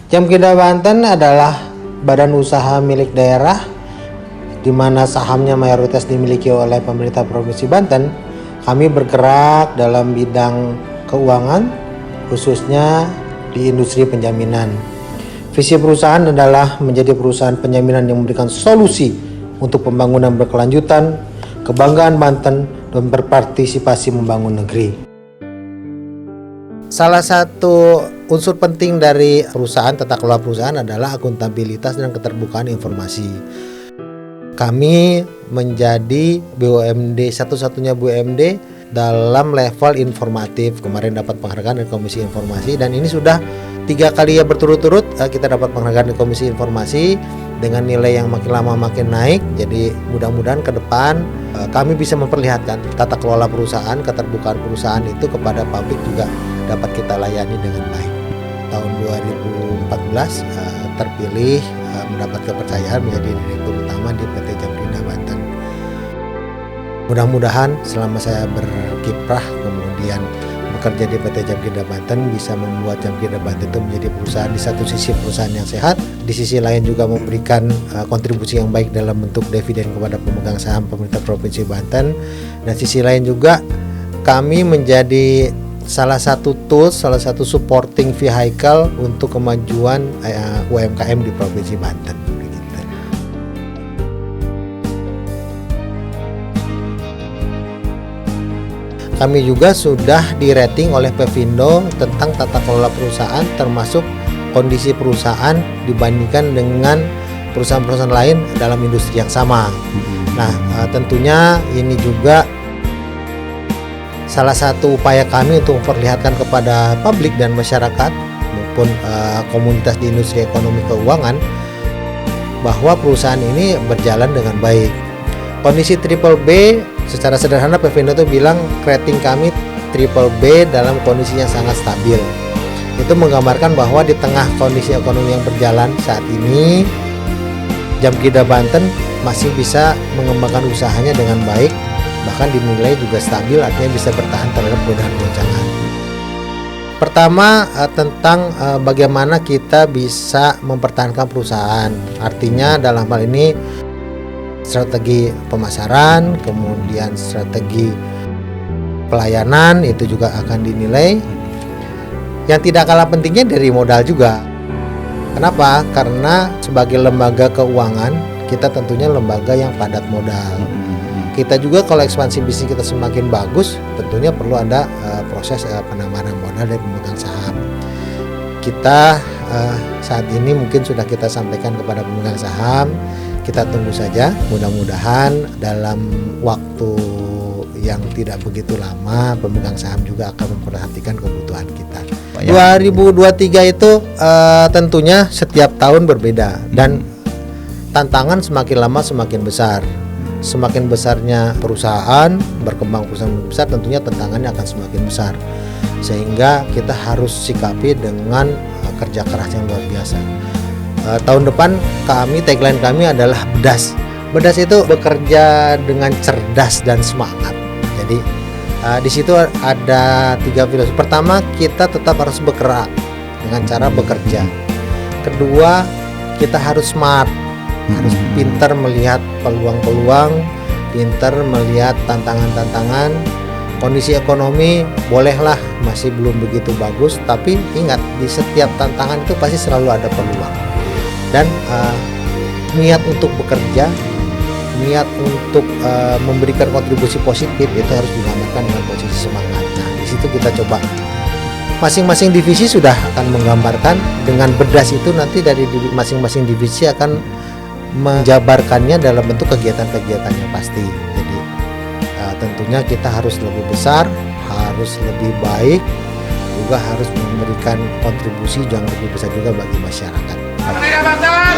Jamkida Banten adalah badan usaha milik daerah di mana sahamnya mayoritas dimiliki oleh pemerintah Provinsi Banten. Kami bergerak dalam bidang keuangan, khususnya di industri penjaminan. Visi perusahaan adalah menjadi perusahaan penjaminan yang memberikan solusi untuk pembangunan berkelanjutan, kebanggaan Banten, dan berpartisipasi membangun negeri. Salah satu unsur penting dari perusahaan, tata kelola perusahaan adalah akuntabilitas dan keterbukaan informasi. Kami menjadi BUMD, satu-satunya BUMD dalam level informatif. Kemarin dapat penghargaan dari Komisi Informasi, dan ini sudah 3 kali ya berturut-turut kita dapat penghargaan dari Komisi Informasi dengan nilai yang makin lama makin naik. Jadi mudah-mudahan ke depan kami bisa memperlihatkan tata kelola perusahaan, keterbukaan perusahaan itu kepada publik juga dapat kita layani dengan baik. Tahun 2014 terpilih mendapat kepercayaan menjadi direktur utama di PT Jamkida Banten. Mudah-mudahan selama saya berkiprah kemudian bekerja di PT Jamkida Banten bisa membuat Jamkida Banten itu menjadi perusahaan, di satu sisi perusahaan yang sehat, di sisi lain juga memberikan kontribusi yang baik dalam bentuk dividen kepada pemegang saham pemerintah Provinsi Banten, dan sisi lain juga kami menjadi salah satu tools, salah satu supporting vehicle untuk kemajuan UMKM di Provinsi Banten. Kami juga sudah di-rating oleh Pevindo tentang tata kelola perusahaan, termasuk kondisi perusahaan dibandingkan dengan perusahaan-perusahaan lain dalam industri yang sama. Nah, tentunya ini juga salah satu upaya kami untuk memperlihatkan kepada publik dan masyarakat maupun komunitas di industri ekonomi keuangan bahwa perusahaan ini berjalan dengan baik. Kondisi triple B, secara sederhana Pevindo itu bilang rating kami triple B dalam kondisi yang sangat stabil. Itu menggambarkan bahwa di tengah kondisi ekonomi yang berjalan saat ini, Jamkida Banten masih bisa mengembangkan usahanya dengan baik, bahkan dinilai juga stabil, artinya bisa bertahan terhadap goncangan. Pertama tentang bagaimana kita bisa mempertahankan perusahaan. Artinya dalam hal ini strategi pemasaran, kemudian strategi pelayanan itu juga akan dinilai. Yang tidak kalah pentingnya dari modal juga. Kenapa? Karena sebagai lembaga keuangan kita tentunya lembaga yang padat modal. Kita juga kalau ekspansi bisnis kita semakin bagus, tentunya perlu ada proses penambahan modal dari pemegang saham. Kita saat ini mungkin sudah kita sampaikan kepada pemegang saham. Kita tunggu saja, mudah-mudahan dalam waktu yang tidak begitu lama pemegang saham juga akan memperhatikan kebutuhan kita. 2023 itu tentunya setiap tahun berbeda, dan tantangan semakin lama semakin besar. Semakin besarnya perusahaan, berkembang perusahaan besar, tentunya tantangannya akan semakin besar. Sehingga kita harus sikapi dengan kerja keras yang luar biasa. Tahun depan tagline kami adalah bedas. Bedas itu bekerja dengan cerdas dan semangat. Jadi di situ ada 3 filosofi. Pertama, kita tetap harus bergerak dengan cara bekerja. Kedua, kita harus smart, harus pintar melihat peluang-peluang, pintar melihat tantangan-tantangan. Kondisi ekonomi bolehlah masih belum begitu bagus, tapi ingat di setiap tantangan itu pasti selalu ada peluang. Dan niat untuk bekerja, niat untuk memberikan kontribusi positif itu harus digambarkan dengan posisi semangat. Nah, di situ kita coba masing-masing divisi sudah akan menggambarkan dengan bedas itu, nanti dari masing-masing divisi akan menjabarkannya dalam bentuk kegiatan-kegiatannya pasti. Jadi tentunya kita harus lebih besar, harus lebih baik, juga harus memberikan kontribusi yang lebih besar juga bagi masyarakat. Jamkida Banten!